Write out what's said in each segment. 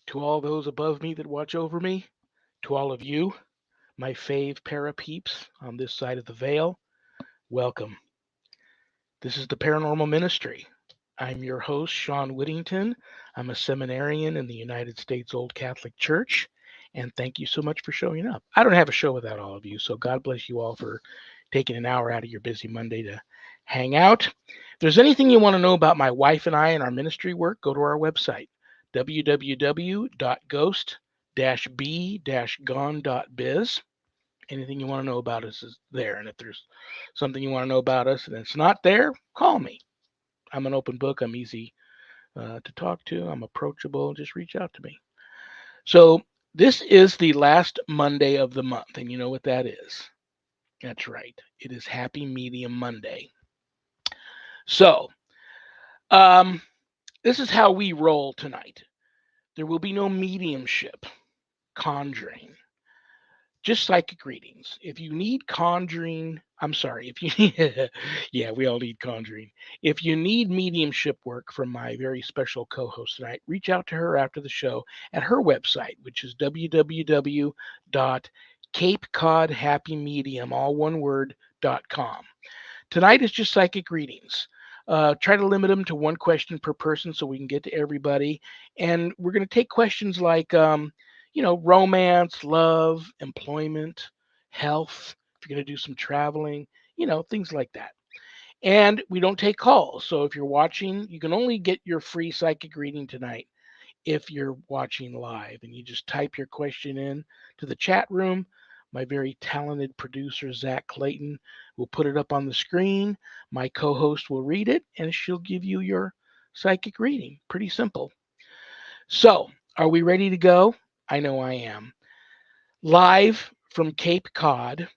To all those above me that watch over me, to all of you, my fave para peeps on this side of the veil, welcome. This is the Paranormal Ministry. I'm your host, Shawn Whittington. I'm a seminarian in the United States Old Catholic Church, and thank you so much for showing up. I don't have a show without all of you, so God bless you all for taking an hour out of your busy Monday to hang out. If there's anything you want to know about my wife and I and our ministry work, go to our website, www.ghost-b-gone.biz. Anything you want to know about us is there. And if there's something you want to know about us and it's not there, call me. I'm an open book. I'm easy to talk to. I'm approachable. Just reach out to me. So this is the last Monday of the month. And you know what that is? That's right. It is Happy Medium Monday. So this is how we roll tonight. There will be no mediumship, conjuring, just psychic readings. If you need conjuring, I'm sorry, if you need, yeah, we all need conjuring. If you need mediumship work from my very special co host tonight, reach out to her after the show at her website, which is www.capecodhappymedium, all one word.com. Tonight is just psychic readings. Try to limit them to one question per person so we can get to everybody. And we're going to take questions like, romance, love, employment, health, if you're going to do some traveling, things like that. And we don't take calls. So if you're watching, you can only get your free psychic reading tonight if you're watching live. And you just type your question in to the chat room. My very talented producer, Zach Clayton, will put it up on the screen. My co host will read it and she'll give you your psychic reading. Pretty simple. So, are we ready to go? I know I am. Live from Cape Cod,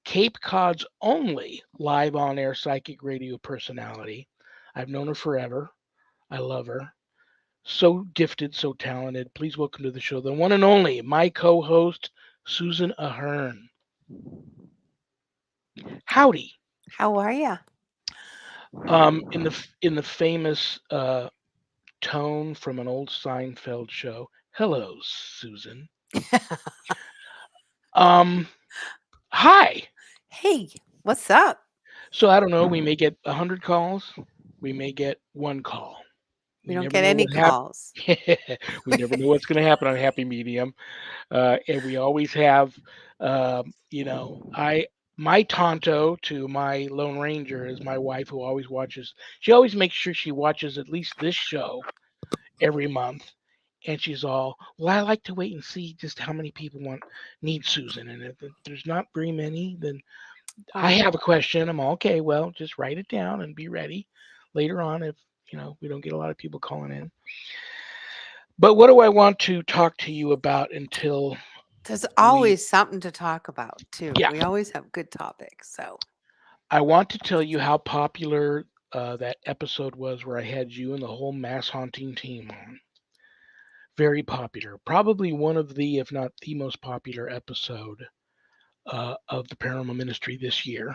Cape Cod's only live on air psychic radio personality. I've known her forever. I love her. So gifted, so talented. Please welcome to the show the one and only, my co host, Susan AHEARN. Howdy. How are you? In the famous tone from an old Seinfeld show. Hello, Susan. Um, Hi. Hey, what's up? So I don't know. We may get 100 calls. We may get one call. We We don't never get know any what happens. calls. We never know what's going to happen on Happy Medium, and we always have, I my Tonto to my Lone Ranger is my wife who always watches. She always makes sure she watches at least this show every month, and she's all, well, I like to wait and see just how many people need Susan, and if there's not very many, then I Oh, have a question. I'm all, okay. Well, just write it down and be ready later on if we don't get a lot of people calling in. But what do I want to talk to you about until there's we? always something to talk about, too. Yeah, We always have good topics. So, I want to tell you how popular that episode was where I had you and the whole mass haunting team on. Very popular. Probably one of the, if not the most popular episode of the Paranormal Ministry this year.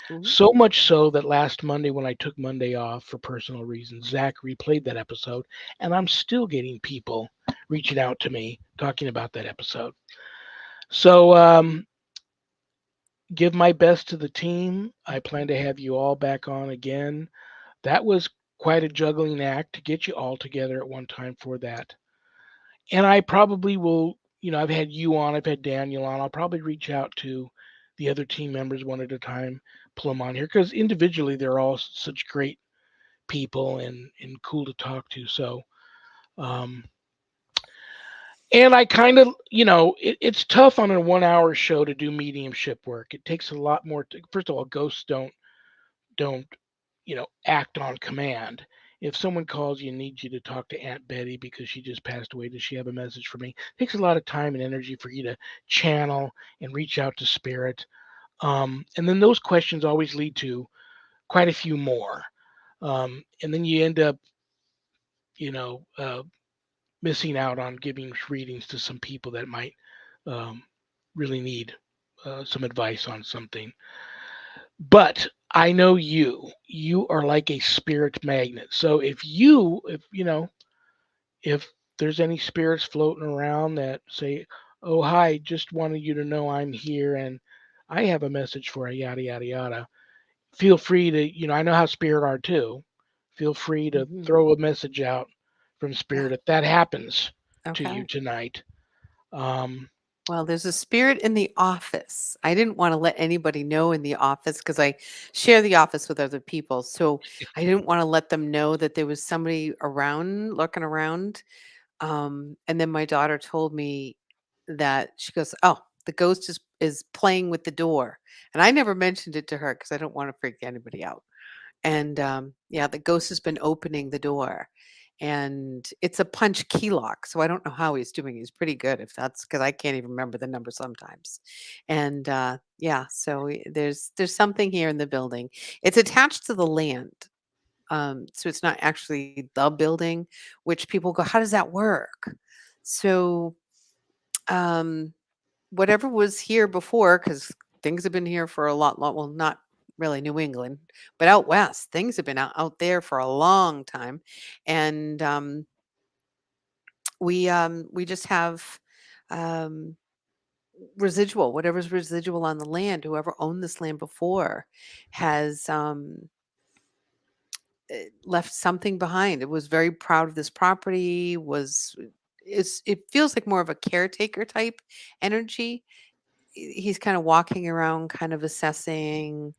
mhm. So much so that last Monday, when I took Monday off for personal reasons, Zach replayed that episode, and I'm still getting people reaching out to me talking about that episode. So, give my best to the team. I plan to have you all back on again. That was quite a juggling act to get you all together at one time for that. And I probably will, I've had you on, I've had Daniel on. I'll probably reach out to the other team members one at a time, pull them on here because individually they're all such great people and cool to talk to. So, um, and I kind of, it's tough on a 1 hour show to do mediumship work. It takes a lot more. First of all, ghosts don't act on command. If someone calls you and needs you to talk to Aunt Betty because she just passed away, does she have a message for me? It takes a lot of time and energy for you to channel and reach out to spirit. And then those questions always lead to quite a few more. And then you end up, you know, uh, missing out on giving readings to some people that might um, really need some advice on something. But I know you are like a spirit magnet. So if there's any spirits floating around that say, "Oh, hi, just wanted you to know I'm here and I have a message for you," yada yada yada. Feel free to, I know how spirit are too. Feel free to Hmm. throw a message out from Yeah. spirit if that happens to you Okay. tonight. Um, Well, there's a spirit in the office. I didn't want to let anybody know in the office because I share the office with other people. So I didn't want to let them know that there was somebody around, looking around. And then my daughter told me that she goes, "Oh, the ghost is playing with the door," and I never mentioned it to her because I don't want to freak anybody out. And yeah, the ghost has been opening the door, and it's a punch key lock. So I don't know how he's doing. He's pretty good if that's because I can't even remember the number sometimes. And yeah, so there's something here in the building. It's attached to the land. So it's not actually the building, which people go, how does that work? So um, whatever was here before, because things have been here for a lot, well, not really New England, but out west, things have been out there for a long time. And we just have um, residual, whatever's residual on the land, whoever owned this land before has left something behind. It was very proud of this property, it feels like more of a caretaker type energy. He's kind of walking around kind of assessing,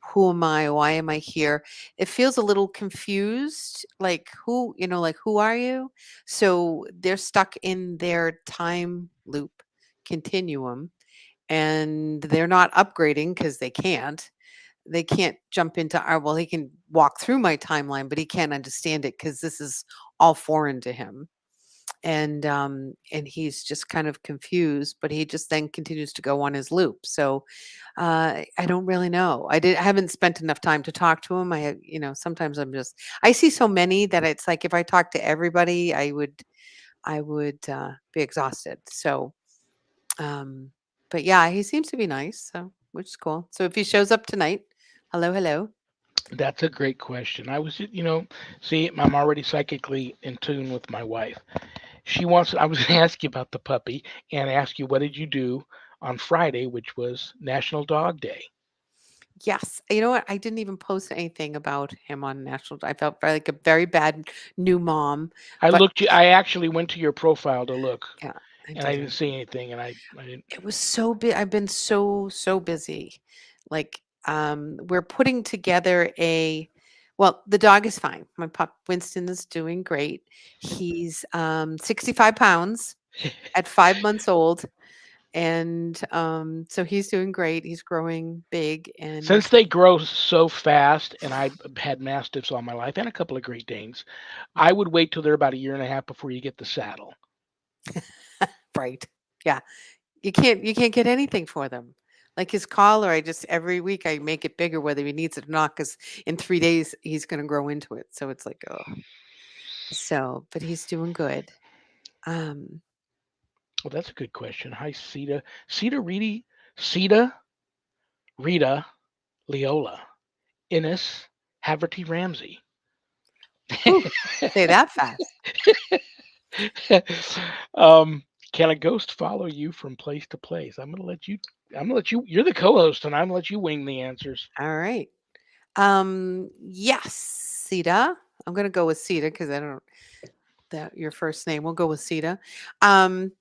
who am I? Why am I here? It feels a little confused, like like who are you? So they're stuck in their time loop continuum, and they're not upgrading because they can't jump into our, well, he can walk through my timeline, but he can't understand it because this is all foreign to him. And he's just kind of confused, but he just then continues to go on his loop. So I don't really know. I haven't spent enough time to talk to him. Sometimes I see so many that it's like if I talk to everybody, I would be exhausted. So um, but yeah, he seems to be nice, so which is cool. So if he shows up tonight, hello, hello. that's a great question. See, I'm already psychically in tune with my wife. I was going to ask you about the puppy and ask you what did you do on Friday, which was National Dog Day. Yes, you know what? I didn't even post anything about him on National. I felt like a very bad new mom, but I actually went to your profile to look yeah, I and I didn't didn't. see anything and I didn't. It was so big. I've been so busy. Like we're putting together well, the dog is fine. My pup Winston is doing great. He's 65 pounds at 5 months old. And so he's doing great. He's growing big and Since they grow so fast, and I've had mastiffs all my life and a couple of Great Danes, I would wait till they're about a year and a half before you get the saddle. bright. Yeah. You can't get anything for them. Like his collar, I just every week I make it bigger whether he needs it or not, because in 3 days he's gonna grow into it. So it's like, oh. So, but he's doing good. Um, Well, that's a good question. Hi, Sita. Sita, Rita, Leola, Innes, Haverty Ramsey. whew, say that fast. um, can a ghost follow you from place to place? I'm gonna let you. You're the co-host, and I'm gonna let you wing the answers. All right. Yes, Sita. I'm gonna go with Sita because I don't that your first name. We'll go with Sita. Um,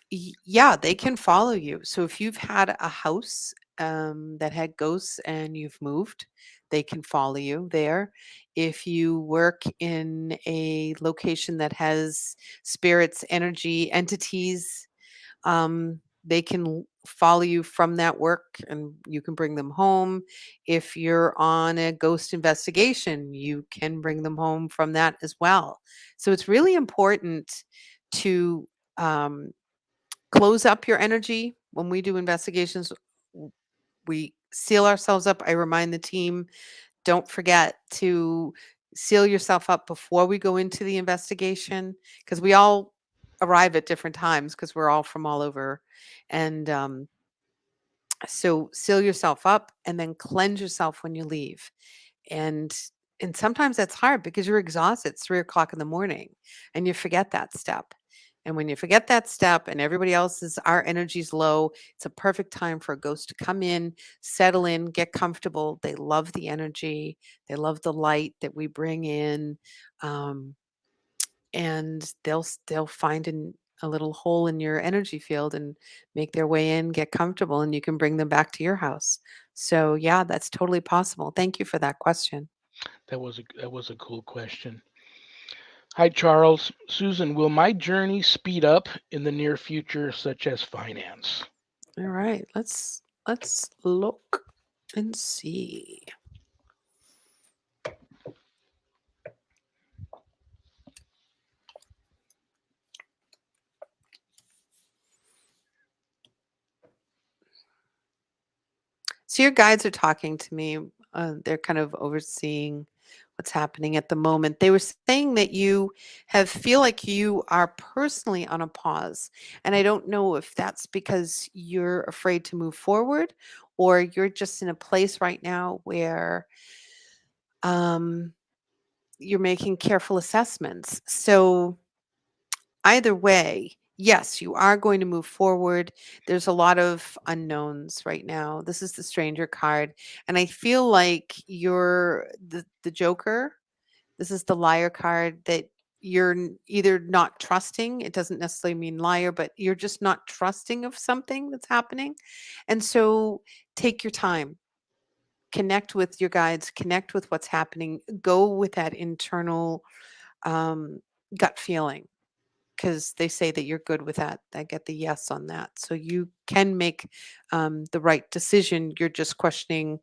yeah, they can follow you. So if you've had a house that had ghosts and you've moved, they can follow you there. If you work in a location that has spirits, energy, entities, they can follow you from that work and you can bring them home. If you're on a ghost investigation, you can bring them home from that as well. So it's really important to um, close up your energy. When we do investigations, we seal ourselves up. I remind the team, don't forget to seal yourself up before we go into the investigation, because we all arrive at different times because we're all from all over. And so seal yourself up and then cleanse yourself when you leave. And And sometimes that's hard because you're exhausted. It's 3 o'clock in the morning and you forget that step. And when you forget that step and everybody else's, our energy's low, it's a perfect time for a ghost to come in, settle in, get comfortable. They love the energy, they love the light that we bring in. Um, and they'll find a little hole in your energy field and make their way in, get comfortable, and you can bring them back to your house. So yeah, that's totally possible. Thank you for that question. That was a cool question. Hi, Charles. Susan, will my journey speed up in the near future, such as finance? All right, let's look and see. So your guides are talking to me. They're kind of overseeing what's happening at the moment. They were saying that you have feel like you are personally on a pause, and I don't know if that's because you're afraid to move forward, or you're just in a place right now where um, you're making careful assessments. So either way, yes, you are going to move forward. There's a lot of unknowns right now. This is the stranger card. And I feel like you're the joker. This is the liar card that you're either not trusting. It doesn't necessarily mean liar, but you're just not trusting of something that's happening. And so take your time, connect with your guides, connect with what's happening, go with that internal um, gut feeling, because they say that you're good with that. I get the yes on that. So you can make the right decision. You're just questioning.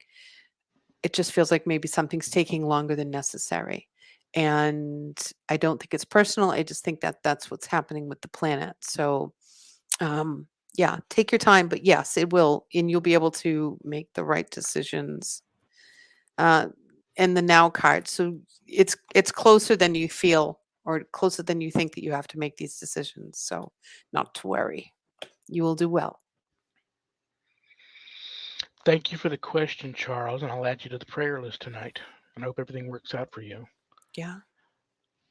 It just feels like maybe something's taking longer than necessary. And I don't think it's personal. I just think that that's what's happening with the planet. So, um, yeah, take your time. But yes, it will. And you'll be able to make the right decisions. Uh, and the now card. So it's closer than you feel or closer than you think that you have to make these decisions. So not to worry. You will do well. Thank you for the question, Charles, and I'll add you to the prayer list tonight. And I hope everything works out for you. Yeah.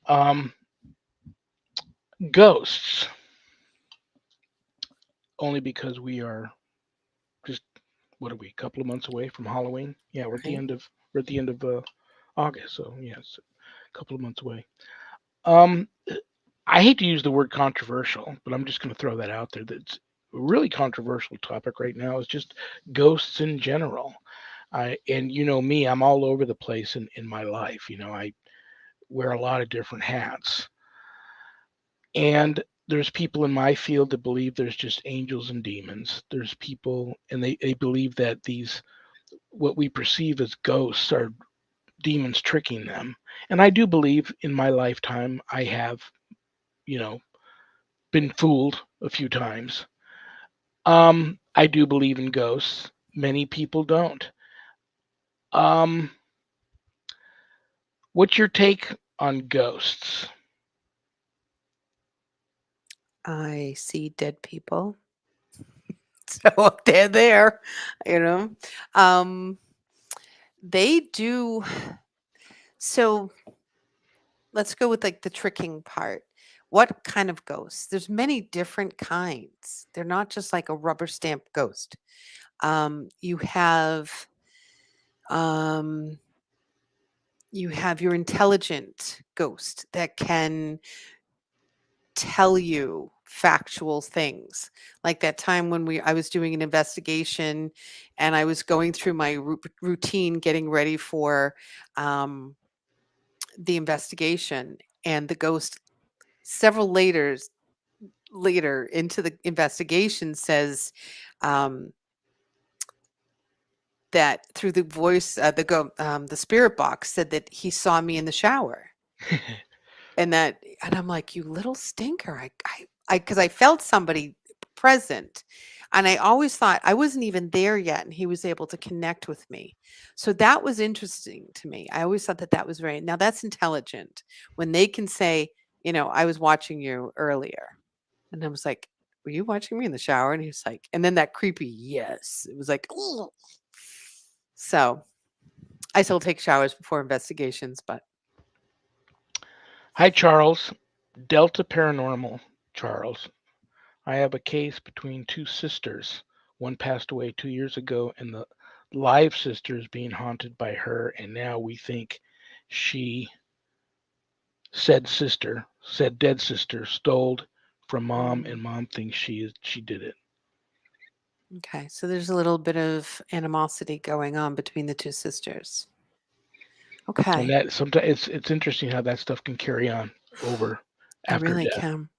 Um, Ghosts, only because we are just what are we, a couple of months away from Halloween? Yeah, Right. we're at the end of August, so yes, a couple of months away. Um, I hate to use the word controversial, but I'm just going to throw that out there. That's a really controversial topic right now is just ghosts in general. And you know me, I'm all over the place in my life. I wear a lot of different hats. And there's people in my field that believe there's just angels and demons. There's people, and they believe that these, what we perceive as ghosts, are demons tricking them. And I do believe in my lifetime I have, you know, been fooled a few times. I do believe in ghosts. Many people don't. Um, what's your take on ghosts? I see dead people. So they're there, you know. Um, they do. So let's go with like the tricking part. What kind of ghosts? There's many different kinds. They're not just like a rubber stamp ghost. You have um, you have your intelligent ghost that can tell you factual things. Like that time when I was doing an investigation and I was going through my routine getting ready for um, the investigation, and the ghost several later into the investigation says um, that through the voice, the spirit box said that he saw me in the shower. And I'm like, "You little stinker." Because I felt somebody present, and I always thought I wasn't even there yet, and he was able to connect with me. So that was interesting to me. I always thought that that was very now that's intelligent when they can say, "I was watching you earlier." And I was like, "Were you watching me in the shower?" And he was like and then that creepy, "Yes." It was like, "Ugh." So, I still take showers before investigations, but Hi, Charles. Delta Paranormal, Charles. I have a case between two sisters. One passed away 2 years ago, and the live sister is being haunted by her, and now we think she, said dead sister, stole from mom, mm, and mom thinks she did it. okay. So there's a little bit of animosity going on between the two sisters. And Okay. that sometimes it's interesting how that stuff can carry on over It after really death. can.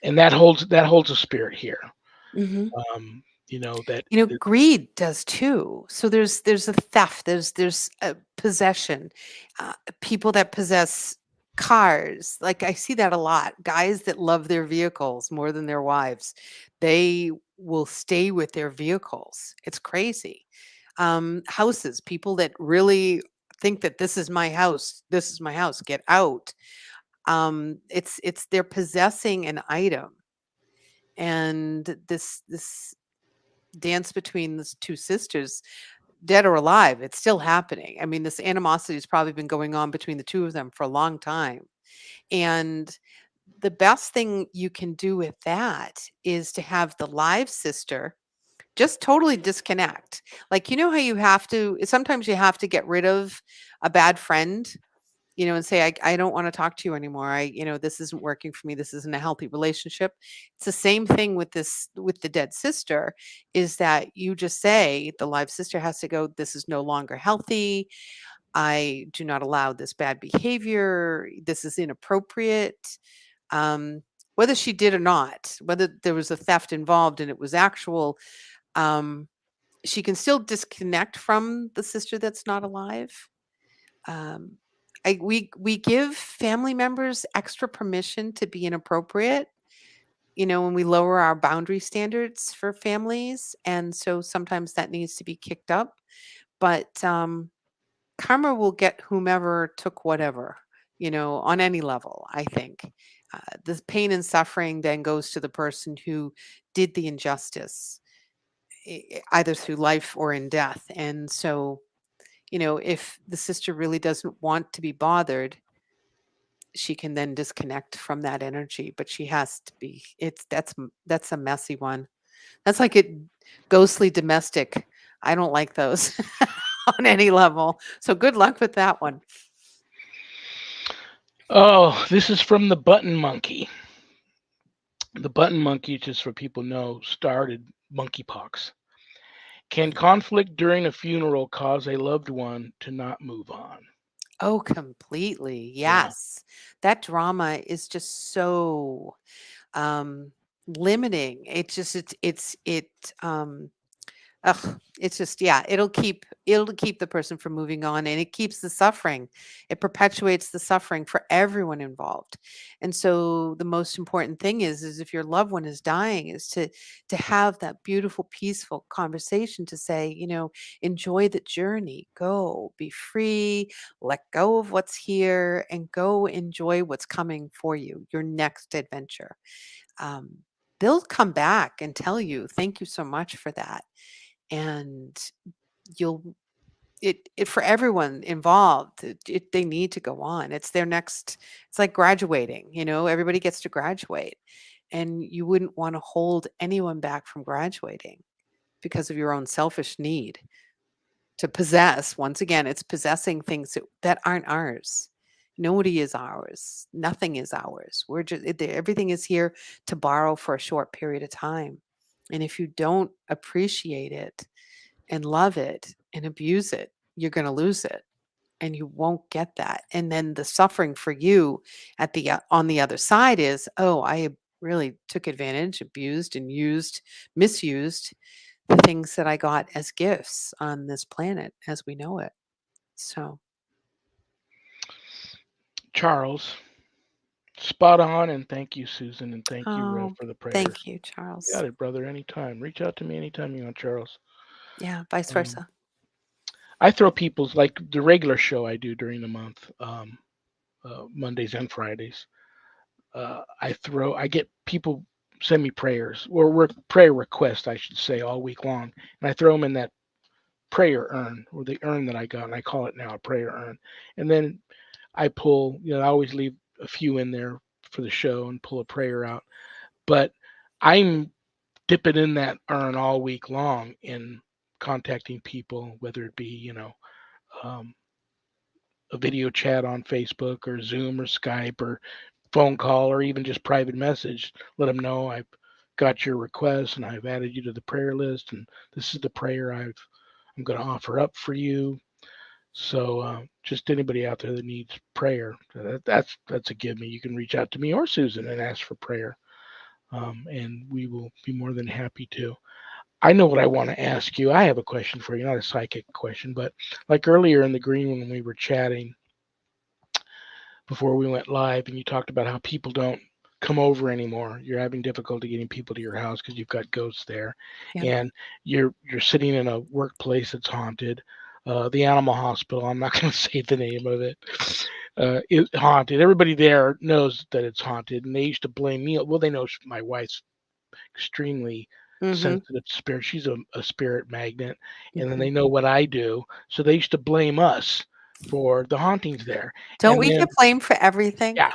And that holds a spirit here. Hmm. That Greed does too. So there's a theft, there's a possession, people that possess cars. Like I see that a lot. Guys that love their vehicles more than their wives, they will stay with their vehicles. It's crazy. Houses, people that really think that this is my house. This is my house. Get out. It's they're possessing an item, and this dance between these two sisters, dead or alive, it's still happening. I mean, this animosity has probably been going on between the two of them for a long time. And the best thing you can do with that is to have the live sister just totally disconnect. Like, you know how you have to, sometimes you have to get rid of a bad friend, and say, I don't want to talk to you anymore. This isn't working for me. This isn't a healthy relationship. It's the same thing with this, with the dead sister, is that you just say, the live sister has to go, this is no longer healthy. I do not allow this bad behavior. This is inappropriate. Um, whether she did or not, whether there was a theft involved and it was actual, um, she can still disconnect from the sister that's not alive. um, we give family members extra permission to be inappropriate, when we lower our boundary standards for families, and so sometimes that needs to be kicked up. But karma will get whomever took whatever, on any level. I think the pain and suffering then goes to the person who did the injustice, either through life or in death. And so, if the sister really doesn't want to be bothered, she can then disconnect from that energy, but she has to be, that's a messy one. That's like it, ghostly domestic. I don't like those on any level. So good luck with that one. Oh, this is from the Button Monkey. The Button Monkey, just so people know, started monkeypox. Can conflict during a funeral cause a loved one to not move on? Oh, completely. Yeah. Yes. That drama is just so limiting. Ugh, it's just, yeah, it'll keep the person from moving on, and it keeps the suffering. It perpetuates the suffering for everyone involved. And so the most important thing is if your loved one is dying, is to have that beautiful, peaceful conversation to say, enjoy the journey, go be free, let go of what's here, and go enjoy what's coming for you, your next adventure. Um, they'll come back and tell you, thank you so much for that. And you'll it for everyone involved, they need to go on. It's their next, it's like graduating, everybody gets to graduate, and you wouldn't want to hold anyone back from graduating because of your own selfish need to possess. Once again, it's possessing things that aren't ours. Nobody is ours. Nothing is ours. We're just, everything is here to borrow for a short period of time. And if you don't appreciate it and love it and abuse it, you're going to lose it, and you won't get that. And then the suffering for you on the other side is, oh, I really took advantage, abused and misused the things that I got as gifts on this planet as we know it. So, Charles, spot on, and thank you, Susan, and thank you, Rev, oh, for the prayers. thank you, Charles. Got it, brother. Anytime. Reach out to me anytime you want, Charles. Yeah, vice Um, versa. I throw people's like the regular show I do during the month, Mondays and Fridays. I get people send me prayers or prayer requests, I should say, all week long, and I throw them in that prayer urn, or the urn that I got, and I call it now a prayer urn. And then I pull, I always leave a few in there for the show and pull a prayer out. But I'm dipping in that urn all week long in contacting people, whether it be, um, a video chat on Facebook or Zoom or Skype or phone call or even just private message. Let them know I've got your request and I've added you to the prayer list, and this is the prayer I'm going to offer up for you. So just anybody out there that needs prayer, that's a give me. You can reach out to me or Susan and ask for prayer, and we will be more than happy to. I know what I want to ask you. I have a question for you, not a psychic question, but like earlier in the green room when we were chatting before we went live, and you talked about how people don't come over anymore. You're having difficulty getting people to your house because you've got ghosts there, Yep. and you're sitting in a workplace that's haunted. The animal hospital. I'm not going to say the name of it. It's haunted. Everybody there knows that it's haunted, and they used to blame me. Well, they know my wife's extremely Mhm. sensitive spirit. She's a spirit magnet, and then Mhm. they know what I do, so they used to blame us for the hauntings there. Don't And we then get blamed for everything? yeah,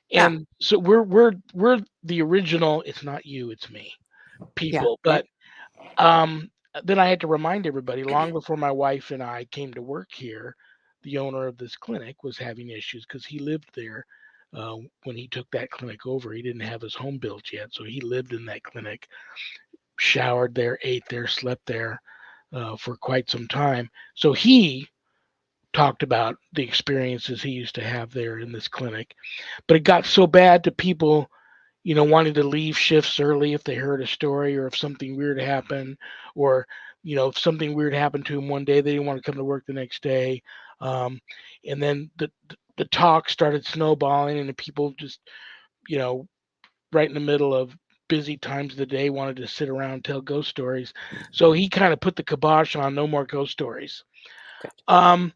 Yeah. and so we're the original. It's not you, it's me, Yeah. people. Right. But um, then I had to remind everybody long before my wife and I came to work here, the owner of this clinic was having issues because he lived there. When he took that clinic over, he didn't have his home built yet, so he lived in that clinic, showered there, ate there, slept there for quite some time. So he talked about the experiences he used to have there in this clinic. But it got so bad to people, wanting to leave shifts early if they heard a story or if something weird happened, or, if something weird happened to them one day, they didn't want to come to work the next day. And then the talk started snowballing, and the people just, you know, right in the middle of busy times of the day wanted to sit around and tell ghost stories. So he kind of put the kibosh on no more ghost stories. Good. Um,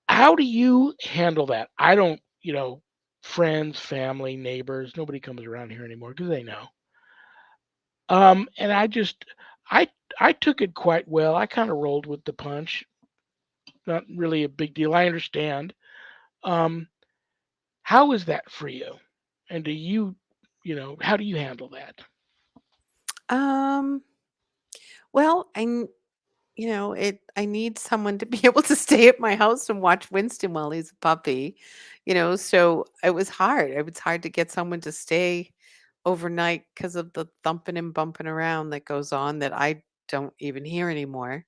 how do you handle that? I don't, friends, family, neighbors, nobody comes around here anymore because they know. And I I took it quite well. I kind of rolled with the punch. Not really a big deal. I understand. Um, how is that for you? And do you, how do you handle that? Um, well, I need someone to be able to stay at my house and watch Winston while he's a puppy, so it was hard. It was hard to get someone to stay overnight because of the thumping and bumping around that goes on that I don't even hear anymore.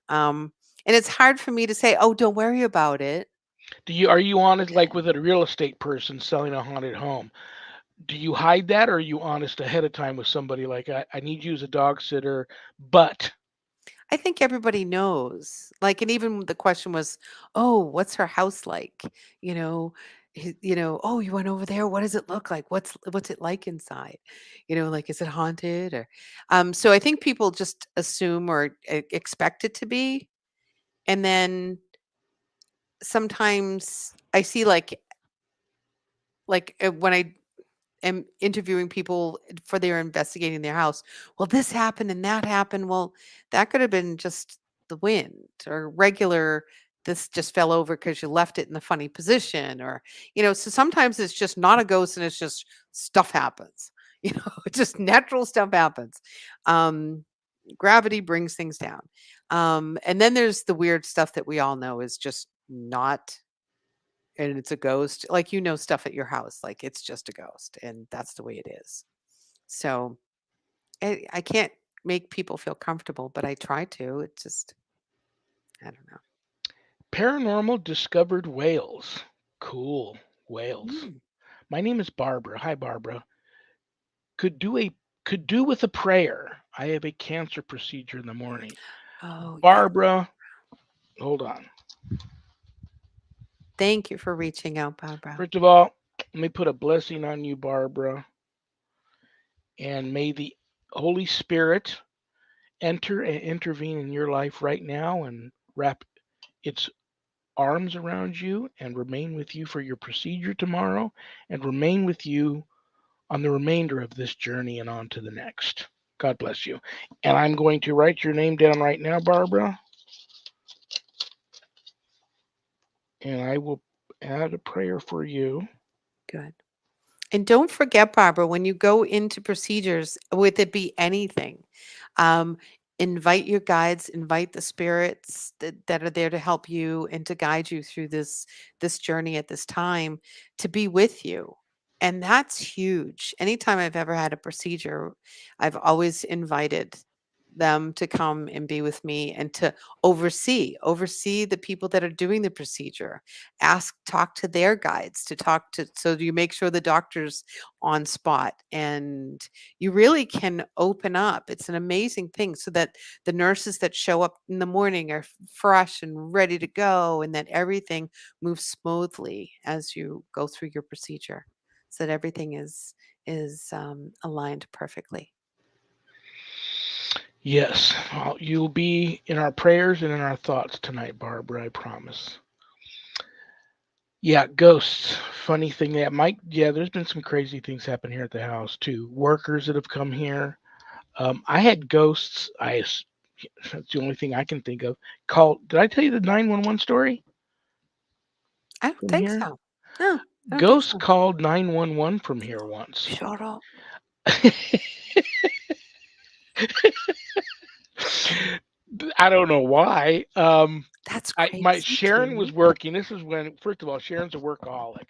Um, and it's hard for me to say, "Oh, don't worry about it." Are you honest like with a real estate person selling a haunted home? Do you hide that, or are you honest ahead of time with somebody like I need you as a dog sitter, but I think everybody knows. Like, and even the question was, "Oh, what's her house like?" You know, "Oh, you went over there. What does it look like? What's it like inside?" Like, is it haunted or so I think people just assume or expect it to be. And then sometimes I see when I am interviewing people for their investigating their house. Well, this happened and that happened. Well, that could have been just the wind or regular. This just fell over because you left it in the funny position, or So sometimes it's just not a ghost, and it's just stuff happens. Just natural stuff happens. Um, Gravity brings things down. And then there's the weird stuff that we all know is just not, and it's a ghost, like, stuff at your house, like, it's just a ghost, and that's the way it is. So, I can't make people feel comfortable, but I try to. It's just I don't know. paranormal discovered whales. Cool. Whales. Mm. My name is Barbara. Hi Barbara. Could do a could do with a prayer. I have a cancer procedure in the morning. Oh, yeah. Barbara, hold on. Thank you for reaching out, Barbara. First of all, let me put a blessing on you, Barbara, and may the Holy Spirit enter and intervene in your life right now and wrap its arms around you and remain with you for your procedure tomorrow and remain with you on the remainder of this journey and on to the next. God bless you. And I'm going to write your name down right now, Barbara, and I will add a prayer for you. Good. And don't forget, Barbara, when you go into procedures, with it be anything, um, invite your guides, invite the spirits that are there to help you and to guide you through this journey at this time to be with you. And that's huge. Anytime I've ever had a procedure, I've always invited them to come and be with me and to oversee the people that are doing the procedure, talk to their guides, to talk to, so you make sure the doctor's on spot, and you really can open up. It's an amazing thing, so that the nurses that show up in the morning are fresh and ready to go, and that everything moves smoothly as you go through your procedure, so that everything is aligned perfectly. Yes, well, you'll be in our prayers and in our thoughts tonight, Barbara, I promise. Yeah, ghosts. Funny thing that might, yeah, there's been some crazy things happen here at the house too. Workers that have come here. I had ghosts. That's the only thing I can think of. Called, did I tell you the 911 story I don't from think here? so. No, I don't think Ghosts so. called 911 from here once. Shut up. I don't know why. That's My crazy Sharon was too. working. This is when, first of all, Sharon's a workaholic,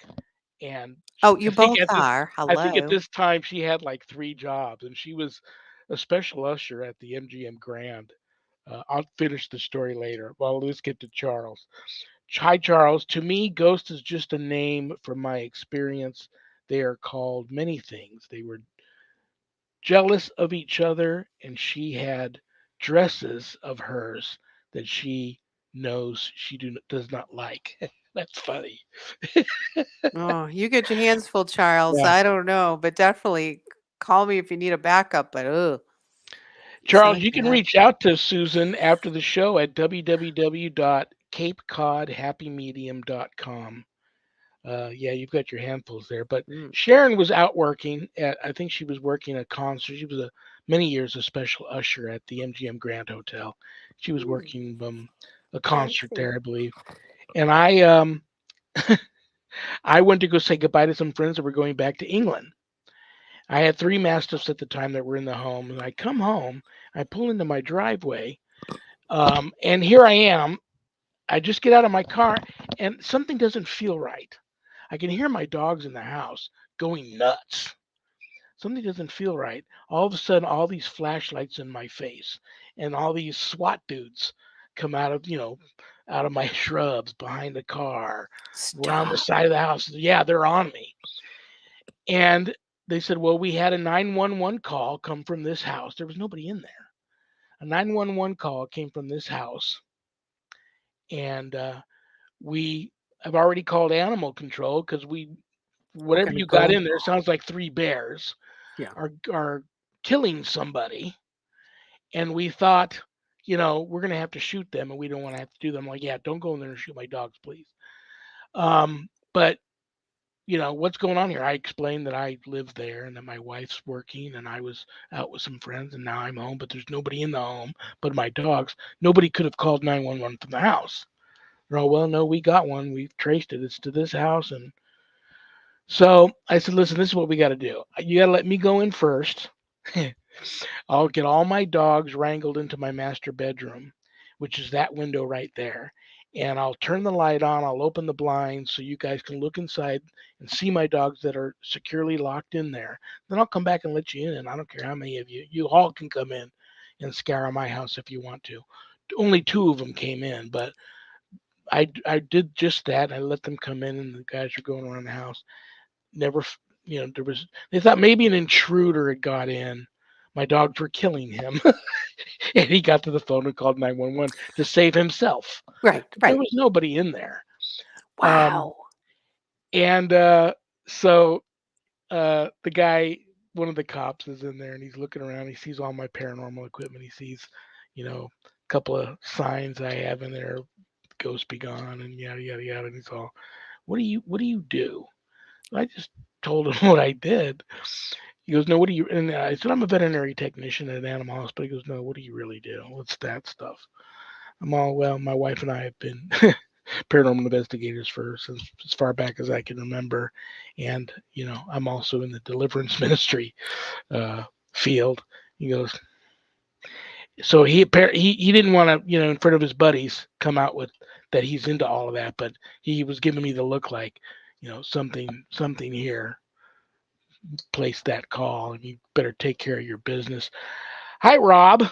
and Oh, you I think both at this, are. I think at Hello. this time she had like 3 jobs, and she was a special usher at the MGM Grand. I'll finish the story later. Well, let's get to Charles. Hi, Charles. To me, ghost is just a name from my experience. They are called many things. They were jealous of each other, and she had dresses of hers that she knows she does not like. That's funny. Oh, you get your hands full, Charles. Yeah. I don't know, but definitely call me if you need a backup. But Charles, sorry you for can that. reach out to Susan after the show at www.capecodhappymedium.com. Yeah, you've got your handfuls there. But Mm. Sharon was out working at, I think she was working a concert. She was many years a special usher at the MGM Grand Hotel. She was Mm. working a I concert see. there, I believe. And I went to go say goodbye to some friends that were going back to England. I had 3 mastiffs at the time that were in the home, and I come home. I pull into my driveway, and here I am. I just get out of my car, and something doesn't feel right. I can hear my dogs in the house going nuts. Something doesn't feel right. All of a sudden, all these flashlights in my face, and all these SWAT dudes come out of, out of my shrubs behind the car, around the Stop. side of the house. Yeah, they're on me. And they said, well, we had a 911 call come from this house. There was nobody in there. A 911 call came from this house, and we have already called animal control because We're whatever gonna you got go. in there sounds like 3 bears Yeah. are killing somebody, and we thought, we're gonna have to shoot them, and we don't want to have to do them. Like, yeah, don't go in there and shoot my dogs, please. But what's going on here? I explained that I live there and that my wife's working, and I was out with some friends, and now I'm home, but there's nobody in the home but my dogs. Nobody could have called 911 from the house. Oh, well, no, we got one. We've traced it. It's to this house. And so I said, listen, this is what we got to do. You got to let me go in first. I'll get all my dogs wrangled into my master bedroom, which is that window right there. And I'll turn the light on. I'll open the blinds so you guys can look inside and see my dogs that are securely locked in there. Then I'll come back and let you in. And I don't care how many of you. You all can come in and scour my house if you want to. Only 2 of them came in, but I did just that. I let them come in, and the guys were going around the house. Never, there was. They thought maybe an intruder had got in. My dogs were killing him, and he got to the phone and called 911 to save himself. Right, But there right. was nobody in there. Um, Wow. and so the guy, one of the cops, is in there, and he's looking around. He sees all my paranormal equipment. He sees, a couple of signs I have in there, "Ghost be gone," and yada yada yada. And he's all, what do you do? I just told him what I did. He goes, no, what do you? And I said, I'm a veterinary technician at an animal hospital. He goes, no, what do you really do? What's that stuff? I'm all, well, my wife and I have been paranormal investigators for since as far back as I can remember, and I'm also in the deliverance ministry uh, field. He goes, so he didn't want to in front of his buddies come out with that he's into all of that, but he was giving me the look like something here. Place that call, and you better take care of your business. Hi, Rob.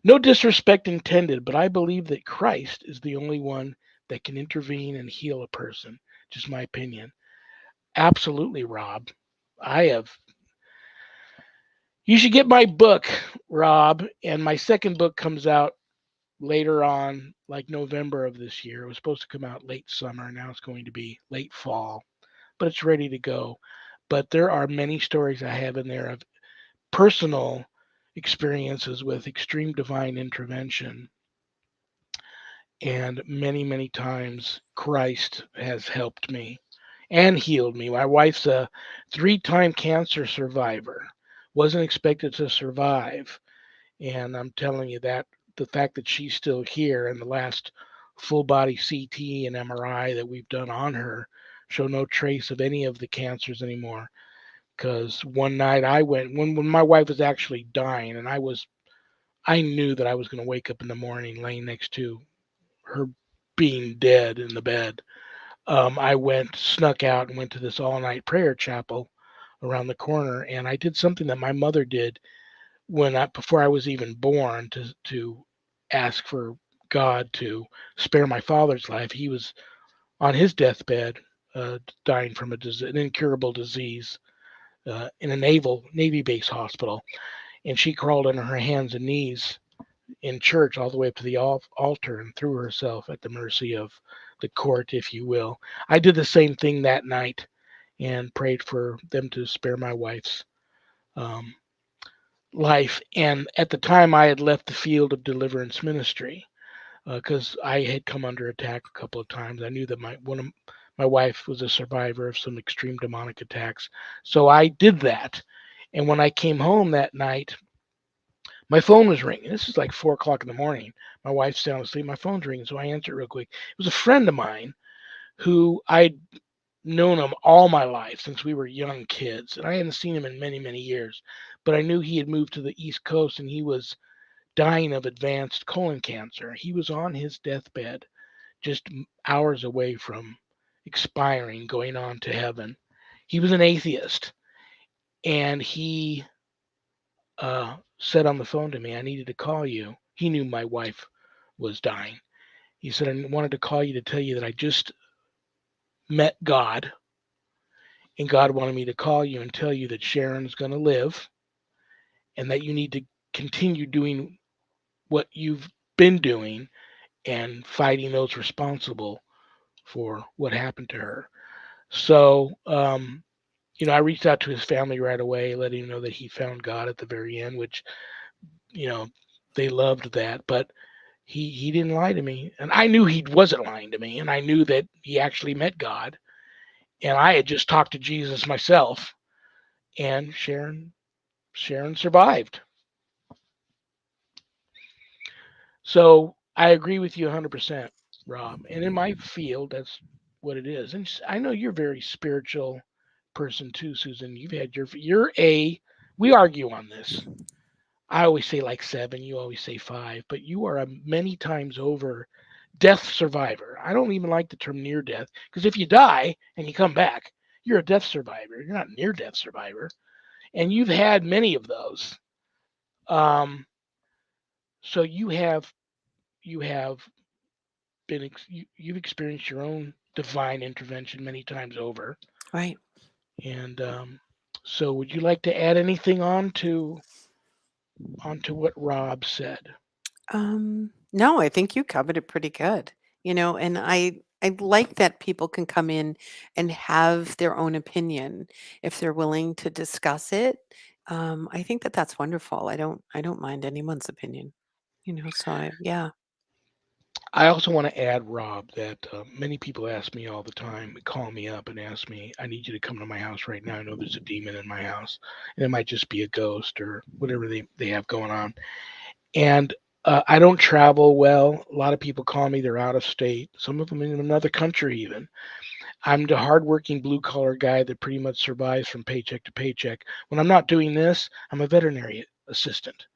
No disrespect intended, but I believe that Christ is the only one that can intervene and heal a person. Just my opinion. Absolutely, Rob. I have. You should get my book, Rob, and my second book comes out later on, like November of this year. It was supposed to come out late summer. Now it's going to be late fall, but it's ready to go. But there are many stories I have in there of personal experiences with extreme divine intervention. And many, many times Christ has helped me and healed me. My wife's a 3-time cancer survivor, wasn't expected to survive. And I'm telling you that the fact that she's still here and the last full body CT and MRI that we've done on her show no trace of any of the cancers anymore. Because one night I went when my wife was actually dying, and I knew that I was going to wake up in the morning laying next to her being dead in the bed. I snuck out and went to this all night prayer chapel around the corner, and I did something that my mother did before I was even born to ask for God to spare my father's life. He was on his deathbed, dying from an incurable disease in a Navy base hospital, and she crawled on her hands and knees in church all the way up to the altar and threw herself at the mercy of the court, if you will. I did the same thing that night and prayed for them to spare my wife's um, life. And at the time, I had left the field of deliverance ministry because I had come under attack a couple of times. I knew that my wife was a survivor of some extreme demonic attacks, so I did that. And when I came home that night, my phone was ringing. This is like 4 o'clock in the morning. My wife's down asleep. My phone's ringing, so I answered it real quick. It was a friend of mine who I'd known him all my life since we were young kids, and I hadn't seen him in many, many years. But I knew he had moved to the East Coast and he was dying of advanced colon cancer. He was on his deathbed, just hours away from expiring, going on to heaven. He was an atheist, and he said on the phone to me, I needed to call you. He knew my wife was dying. He said, I wanted to call you to tell you that I just met God, and God wanted me to call you and tell you that Sharon's going to live and that you need to continue doing what you've been doing and fighting those responsible for what happened to her. So, I reached out to his family right away, letting him know that he found God at the very end, which, you know, they loved that. But he didn't lie to me, and I knew he wasn't lying to me, and I knew that he actually met God, and I had just talked to Jesus myself, and Sharon survived. So I agree with you 100%, Rob. And in my field, that's what it is. And I know you're a very spiritual person too, Susan. You're a. We argue on this. I always say like 7. You always say 5. But you are a many times over death survivor. I don't even like the term near death because if you die and you come back, you're a death survivor. You're not near death survivor, and you've had many of those. Um, so you have you've experienced your own divine intervention many times over, Right. and so would you like to add anything onto what Rob said? No, I think you covered it pretty good. And I like that people can come in and have their own opinion if they're willing to discuss it. I think that that's wonderful. I don't mind anyone's opinion. So yeah. I also want to add, Rob, that many people ask me all the time, call me up and ask me, I need you to come to my house right now. I know there's a demon in my house. And it might just be a ghost or whatever they have going on. And I don't travel well. A lot of people call me, they're out of state, some of them in another country even. I'm the hardworking blue collar guy that pretty much survives from paycheck to paycheck. When I'm not doing this, I'm a veterinary assistant.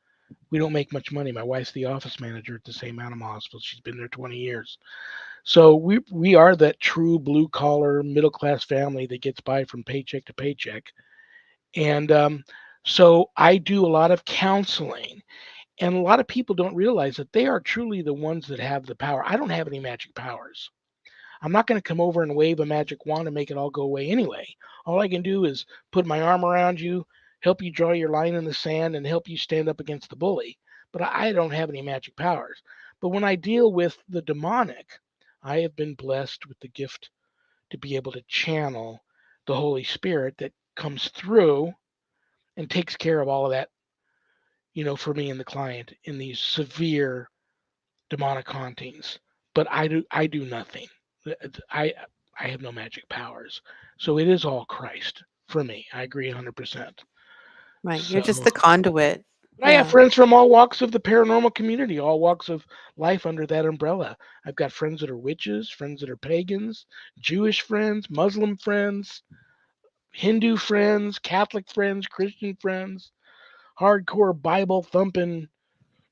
We don't make much money. My wife's the office manager at the same animal hospital. She's been there 20 years. So we are that true blue collar middle class family that gets by from paycheck to paycheck. And so I do a lot of counseling, and a lot of people don't realize that they are truly the ones that have the power. I don't have any magic powers. I'm not going to come over and wave a magic wand and make it all go away anyway. All I can do is put my arm around you, help you draw your line in the sand, and help you stand up against the bully. But I don't have any magic powers. But when I deal with the demonic, I have been blessed with the gift to be able to channel the Holy Spirit that comes through and takes care of all of that, for me and the client in these severe demonic hauntings. But I do nothing. I I have no magic powers. So it is all Christ for me. I agree 100%. Right. You're So just the conduit. I have Yeah. friends from all walks of the paranormal community, all walks of life under that umbrella. I've got friends that are witches, friends that are pagans, Jewish friends, Muslim friends, Hindu friends, Catholic friends, Christian friends, hardcore Bible thumping,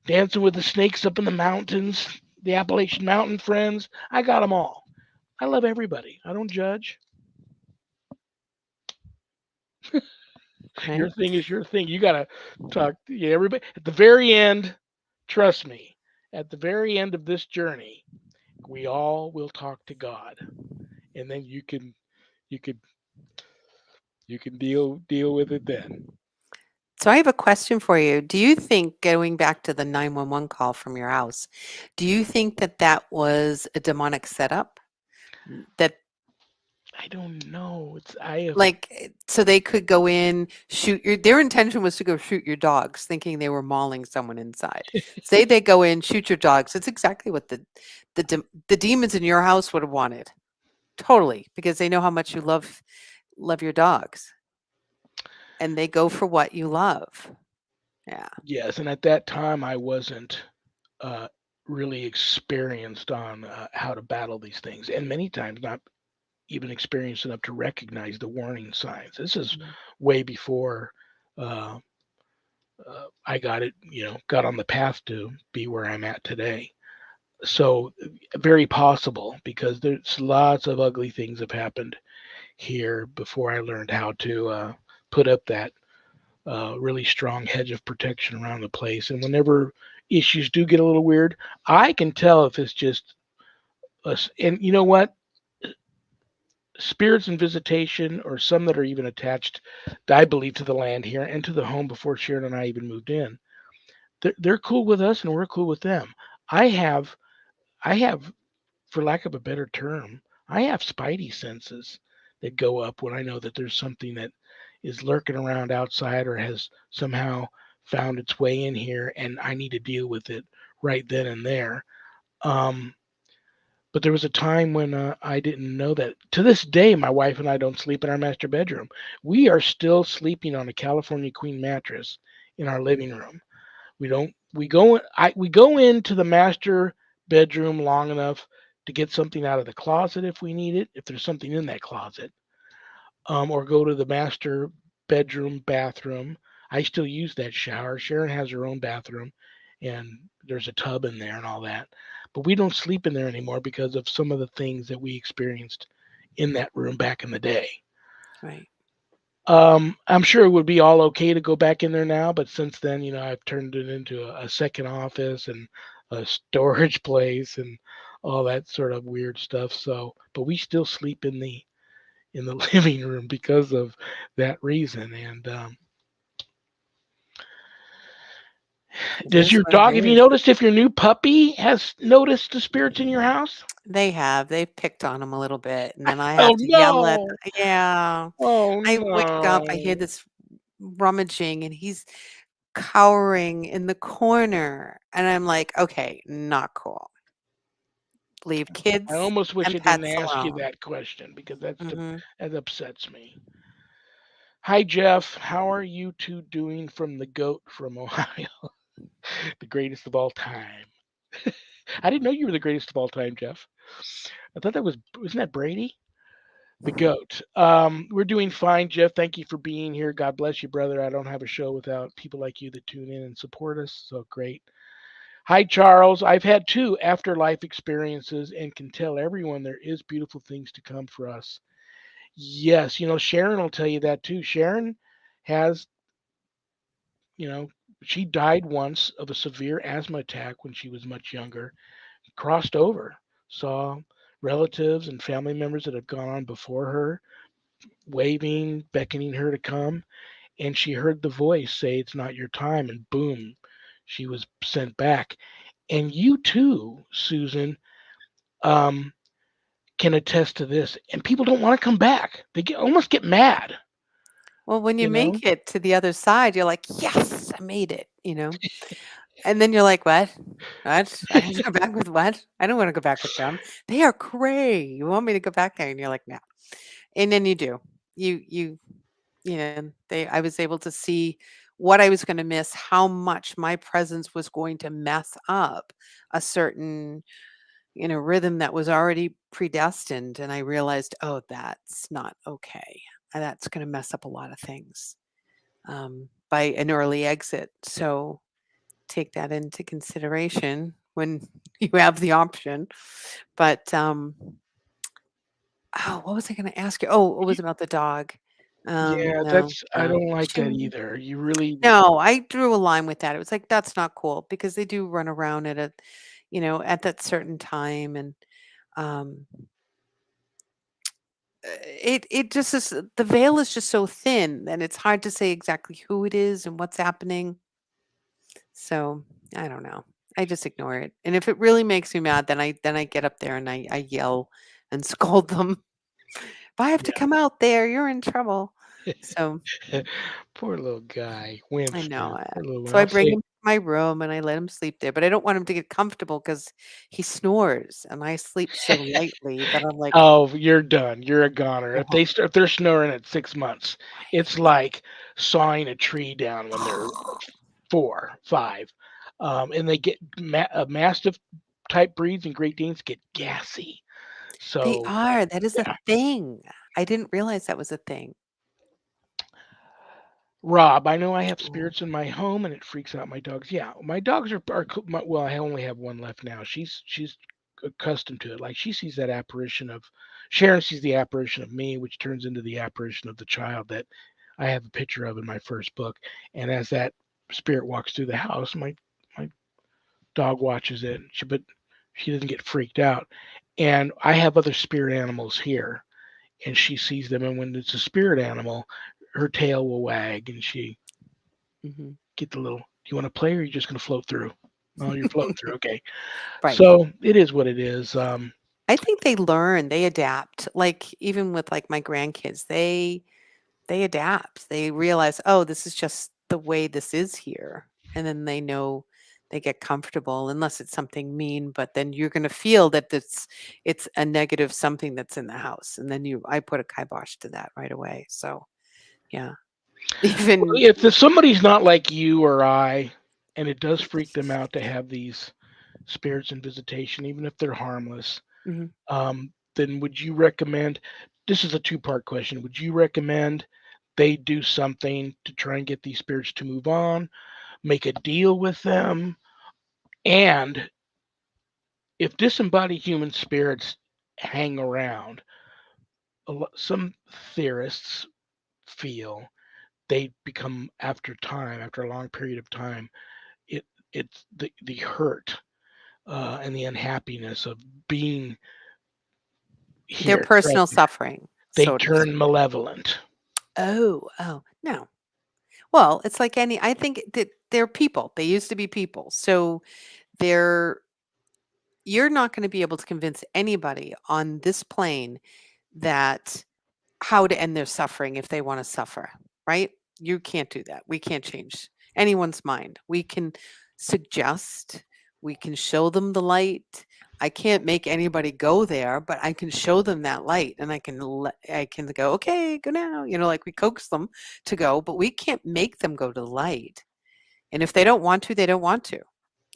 dancing with the snakes up in the mountains, the Appalachian Mountain friends. I got them all. I love everybody. I don't judge. Right. Your thing is your thing. You got to talk to everybody. At the very end, trust me, at the very end of this journey, we all will talk to God. And then you can you can deal with it then. So I have a question for you. Do you think, going back to the 911 call from your house, do you think that that was a demonic setup? That I don't know. It's I have like so they could go in, shoot your their intention was to go shoot your dogs, thinking they were mauling someone inside. Say they go in, shoot your dogs. It's exactly what the demons in your house would have wanted. Totally, because they know how much you love your dogs, and they go for what you love. Yeah. yes, and at that time I wasn't uh, really experienced on how to battle these things, and many times not even experienced enough to recognize the warning signs. This is Mhm. way before uh, I got it, got on the path to be where I'm at today. So very possible because there's lots of ugly things have happened here before I learned how to put up that really strong hedge of protection around the place. And whenever issues do get a little weird, I can tell if it's just us. And you know what? Spirits in visitation, or some that are even attached, I believe, to the land here and to the home before Sharon and I even moved in. They're cool with us, and we're cool with them. I have, I have, for lack of a better term, I have spidey senses that go up when I know that there's something that is lurking around outside or has somehow found its way in here, and I need to deal with it right then and there. Um, but there was a time when I didn't know that. To this day, my wife and I don't sleep in our master bedroom. We are still sleeping on a California Queen mattress in our living room. We don't. We go into the master bedroom long enough to get something out of the closet if we need it, if there's something in that closet, or go to the master bedroom bathroom. I still use that shower. Sharon has her own bathroom, and there's a tub in there and all that. But we don't sleep in there anymore because of some of the things that we experienced in that room back in the day. Right. I'm sure it would be all okay to go back in there now, but since then, I've turned it into a second office and a storage place and all that sort of weird stuff. So, but we still sleep in the living room because of that reason. And It does is your what it dog? Have you is. noticed if your new puppy has noticed the spirits in your house? They have. They picked on him a little bit, and then I Oh have to yell at no! yeah. Oh I wake up, I hear no! this rummaging, and he's cowering in the corner, and I'm like, "Okay, not cool." leave I kids almost wish and I didn't pets ask you alone. that question because Mhm. that upsets me. Hi Jeff, how are you two doing from the goat from Ohio, the greatest of all time? I didn't know you were the greatest of all time, Jeff. I thought that wasn't that Brady? The goat. We're doing fine, Jeff. Thank you for being here. God bless you, brother. I don't have a show without people like you that tune in and support us. So great. Hi, Charles. I've had two afterlife experiences and can tell everyone there is beautiful things to come for us. Yes, Sharon will tell you that too. Sharon has, you know, she died once of a severe asthma attack when she was much younger, crossed over, saw relatives and family members that had gone on before her, waving, beckoning her to come, and she heard the voice say, "It's not your time," and boom, she was sent back. And you too, Susan, um, can attest to this. And people don't want to come back. Almost get mad, Well, when you you know? make it to the other side, you're like, "Yes, I made it," you know? And then you're like, "What? What? I have to go back with what? I don't wanna go back with them. They are cray. You want me to go back there?" And you're like, "No." And then you do. You they I was able to see what I was gonna miss, how much my presence was going to mess up a certain, rhythm that was already predestined, and I realized, "Oh, that's not okay. That's gonna mess up a lot of things." By an early exit. So take that into consideration when you have the option. But oh, what was I going to ask you? Oh, it Y- was about the dog. Yeah, No, I no. don't like that either. You really, No, I drew a line with that. It was like that's not cool because they do run around at at that certain time, and um, it just is. The veil is just so thin, and it's hard to say exactly who it is and what's happening. So, I don't know. I just ignore it, and if it really makes me mad, then I get up there and I yell and scold them. "If I have to yeah. come out there, you're in trouble." So, Poor little guy, I know Winston. it. Poor little So one. I I'll bring say, him to my room and I let him sleep there, but I don't want him to get comfortable because he snores, and I sleep so lightly that I'm like, oh, you're done. You're a goner. "Oh, If they're snoring at 6 months, I it's hate like sawing a tree down when they're it." 4, 5, and they get mastiff type breeds and Great Danes get gassy. They So are, that is a yeah, thing. I didn't realize that was a thing. Rob, I know I have Oh. spirits in my home and it freaks out my dogs. Yeah, my dogs well, I only have one left now. She's accustomed to it. Like she sees that apparition of Sharon sees the apparition of me, which turns into the apparition of the child that I have a picture of in my first book. And as that spirit walks through the house, my dog watches it, but she doesn't get freaked out. And I have other spirit animals here, and she sees them. And when it's a spirit animal, her tail will wag, and she Mhm. get the little. Do you want to play, or are you just going to float through? Oh, you're floating through. Okay, Right. so it is what it is. I think they learn, they adapt. Like, even with, like, my grandkids, they adapt. They realize, "Oh, this is just the way this is here." And then they know they get comfortable unless it's something mean, but then you're gonna feel that it's a negative something that's in the house, and then I put a kibosh to that right away. So, yeah. Even If somebody's not like you or I, and it does freak them out to have these spirits in visitation, even if they're harmless, Mhm. then would you recommend? This is a two-part question. Would you recommend they do something to try and get these spirits to move on, make a deal with them, and if disembodied human spirits hang around, some theorists feel they become after a long period of time, it it's the hurt and the unhappiness of being their here personal trapped here. suffering, They so to turn speak. malevolent. Oh, no. Well, it's like any I think that they're people. They used to be people. So, they're you're not gonna be able to convince anybody on this plane that how to end their suffering if they wanna suffer, right? You can't do that. We can't change anyone's mind. We can suggest, we can show them the light, I can't make anybody go there, but I can show them that light and I can go, "Okay, go now." Like we coax them to go, but we can't make them go to the light. And if they don't want to, they don't want to.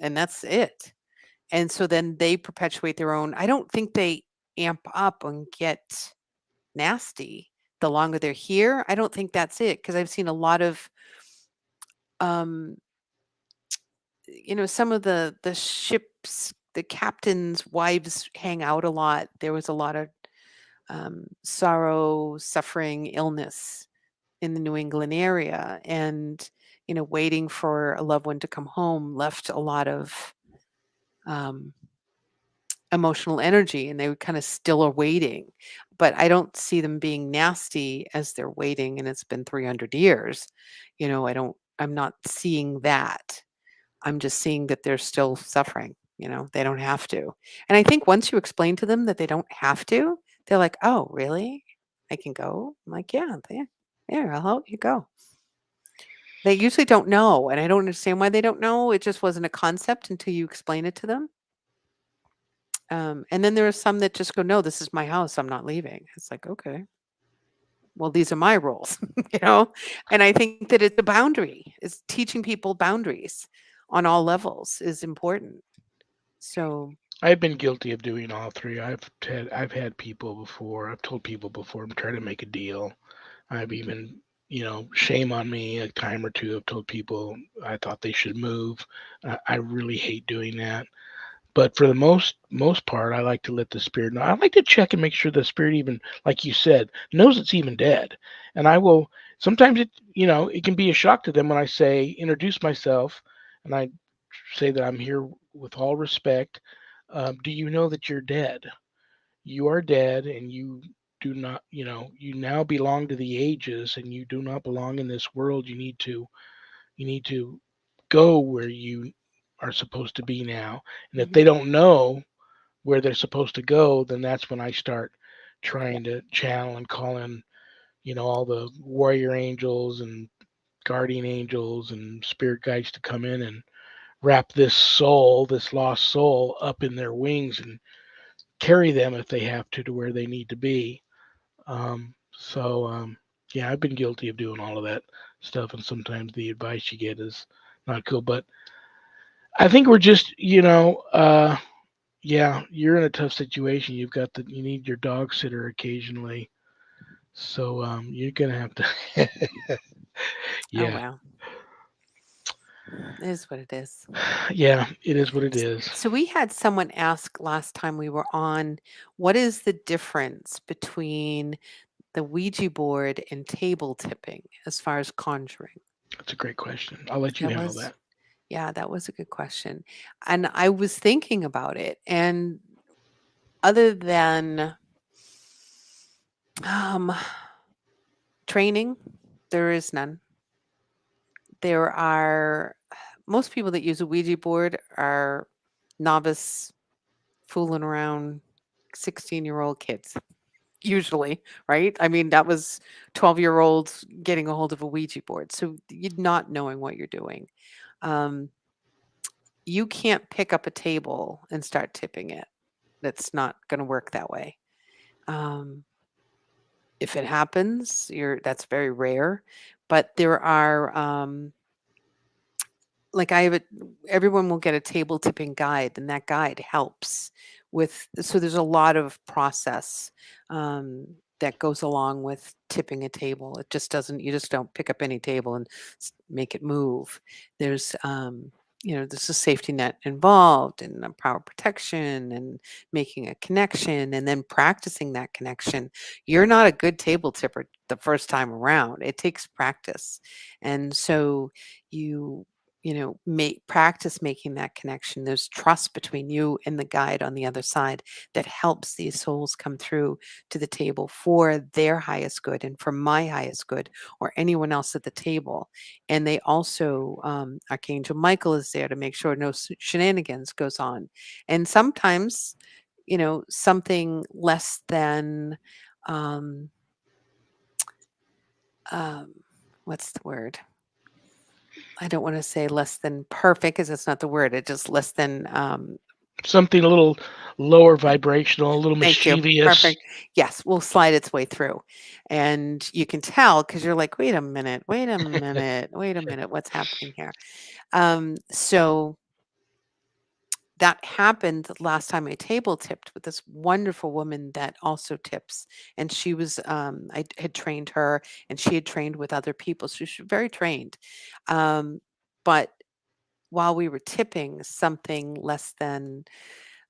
And that's it. And so then they perpetuate their own. I don't think they amp up and get nasty the longer they're here. I don't think that's it because I've seen a lot of um some of the ships, the captains' wives hang out a lot. There was a lot of sorrow, suffering, illness in the New England area, and waiting for a loved one to come home left a lot of um, emotional energy, and they kind of still are waiting. But I don't see them being nasty as they're waiting, and it's been 300 years. I'm not seeing that. I'm just seeing that they're still suffering, they don't have to. And I think once you explain to them that they don't have to, they're like, "Oh, really? I can go?" I'm like, "Yeah, there, I'll help you go." They usually don't know, and I don't understand why they don't know. It just wasn't a concept until you explain it to them. And then there are some that just go, "No, this is my house. I'm not leaving." It's like, okay, well, these are my rules, you know? And I think that it's a boundary. It's teaching people boundaries on all levels is important. So, I've been guilty of doing all three. I've had people before. I've told people before I'm trying to make a deal. I've even, shame on me a time or two. I've told people I thought they should move. I really hate doing that. But for the most part, I like to let the spirit know. I like to check and make sure the spirit even, like you said, knows it's even dead. And I will sometimes it can be a shock to them when I say introduce myself, and I say that I'm here with all respect. Do you know that you're dead? You are dead, and you do not, you now belong to the ages, and you do not belong in this world. You need to go where you are supposed to be now. And if they mhm, don't know where they're supposed to go, then that's when I start yeah, trying to channel and call in, all the warrior angels and guardian angels and spirit guides to come in and wrap this soul, this lost soul, up in their wings and carry them if they have to where they need to be. So, yeah, I've been guilty of doing all of that stuff, and sometimes the advice you get is not cool. But I think we're just, yeah, you're in a tough situation. You need your dog sitter occasionally. So you're gonna have to, oh, yeah, wow. It is what it is. yeah, it is what it is. So we had someone ask last time we were on, what is the difference between the Ouija board and table tipping as far as conjuring? That's a great question. I'll let you That handle was that. Yeah, that was a good question. And I was thinking about it, and other than um, training, there is none. There are most people that use a Ouija board are novice, fooling around 16-year-old kids, usually, right? I mean, that was 12-year-olds getting a hold of a Ouija board. So you're not knowing what you're doing. Um, you can't pick up a table and start tipping it. That's not going to work that way. Um, if it happens, that's very rare. But there are like I have a everyone will get a table tipping guide, and that guide helps with. So there's a lot of process um, that goes along with tipping a table. It just doesn't. You just don't pick up any table and make it move. There's there's a safety net involved and a power protection and making a connection and then practicing that connection. You're not a good table tipper the first time around. It takes practice, and so you make practice making that connection. There's trust between you and the guide on the other side that helps these souls come through to the table for their highest good and for my highest good or anyone else at the table. And they also Archangel Michael is there to make sure no shenanigans goes on. And sometimes something less than um, um, what's the word, I don't want to say less than perfect because that's not the word. It's just less than Something a little lower vibrational, a little Thank you. mischievous. Perfect. Yes, will slide its way through. And you can tell because you're like, wait a minute, wait a minute, wait a minute, what's happening here? So that happened the last time I table tipped with this wonderful woman that also tips. And she was, I had trained her and she had trained with other people. So she's very trained. Um, but while we were tipping, something less than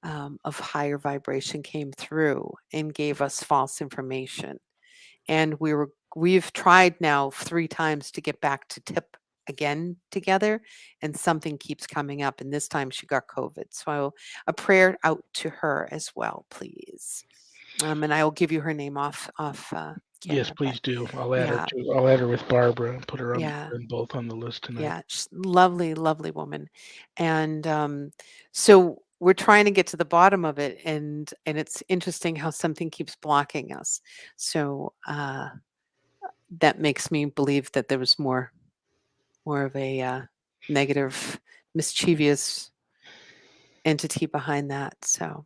of higher vibration came through and gave us false information. And we've tried now 3 times to get back to tip again together, and something keeps coming up, and this time she got COVID. So a prayer out to her as well, please. And I will give you her name off Yes, camera, but please do. I'll add her yeah, to. I'll add her with Barbara and put her on yeah. them both on the list tonight. Yeah, she's lovely, lovely woman. And so we're trying to get to the bottom of it, and it's interesting how something keeps blocking us. So that makes me believe that there was more of a negative, mischievous entity behind that. So,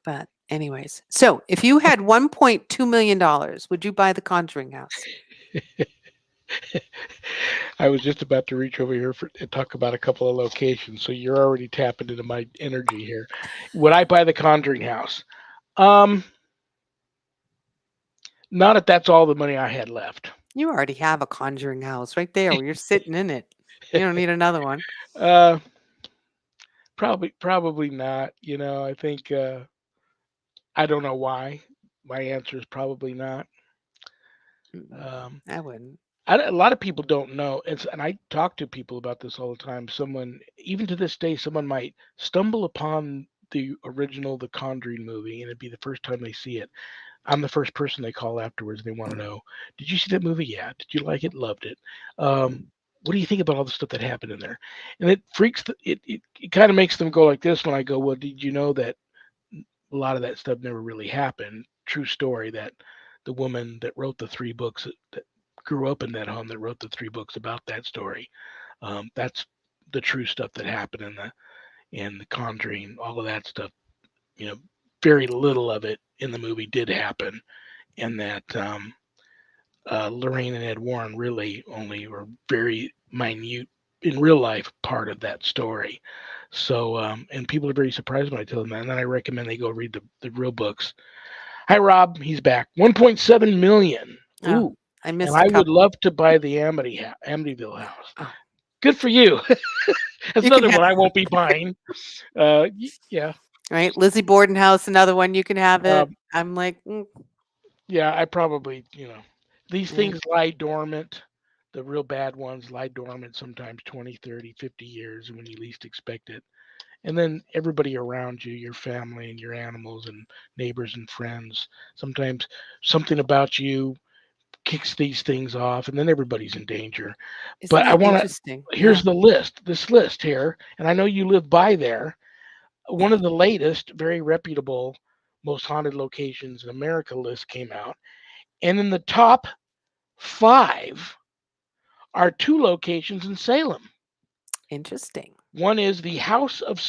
but anyways, so if you had $1.2 million, would you buy the Conjuring house? I was just about to reach over here and talk about a couple of locations, so you're already tapping into my energy here. Would I buy the Conjuring house? Um, Not if that's all the money I had left. You already have a Conjuring house right there where you're sitting in it. You don't need another one. uh, probably not. I think I don't know why. My answer is probably not. Mm-mm, Um, I wouldn't. A lot of people don't know, and I talk to people about this all the time. Someone, even to this day, someone might stumble upon the original The Conjuring movie, and it'd be the first time they see it. I'm the first person they call afterwards. They want to know, did you see that movie? Yeah. Did you like it? Loved it. What do you think about all the stuff that happened in there? And it freaks. It kind of makes them go like this when I go, well, did you know that a lot of that stuff never really happened? True story that the woman that wrote the 3 books that grew up in that home that wrote the 3 books about that story. That's the true stuff that happened in the Conjuring. All of that stuff. You know, very little of it in the movie did happen, and that Lorraine and Ed Warren really only were very minute in real life part of that story. So, and people are very surprised when I tell them that. And then I recommend they go read the real books. Hi, Rob. He's back. 1.7 million. Oh, Ooh. I And missed a I would couple. love to buy the Amityville house. Oh, Good for you. That's you can another have one I won't be buying. Yeah. right. Lizzie Borden house, another one you can have it. Um, I'm like, yeah, I probably, these yeah. things lie dormant. The real bad ones lie dormant sometimes 20, 30, 50 years when you least expect it. And then everybody around you, your family and your animals and neighbors and friends, sometimes something about you kicks these things off and then everybody's in danger. Isn't But I that want to, interesting? here's Yeah. the list, this list here, and I know you live by there. One of the latest, very reputable, most haunted locations in America list came out. And in the top 5 are 2 locations in Salem. Interesting. One is the House of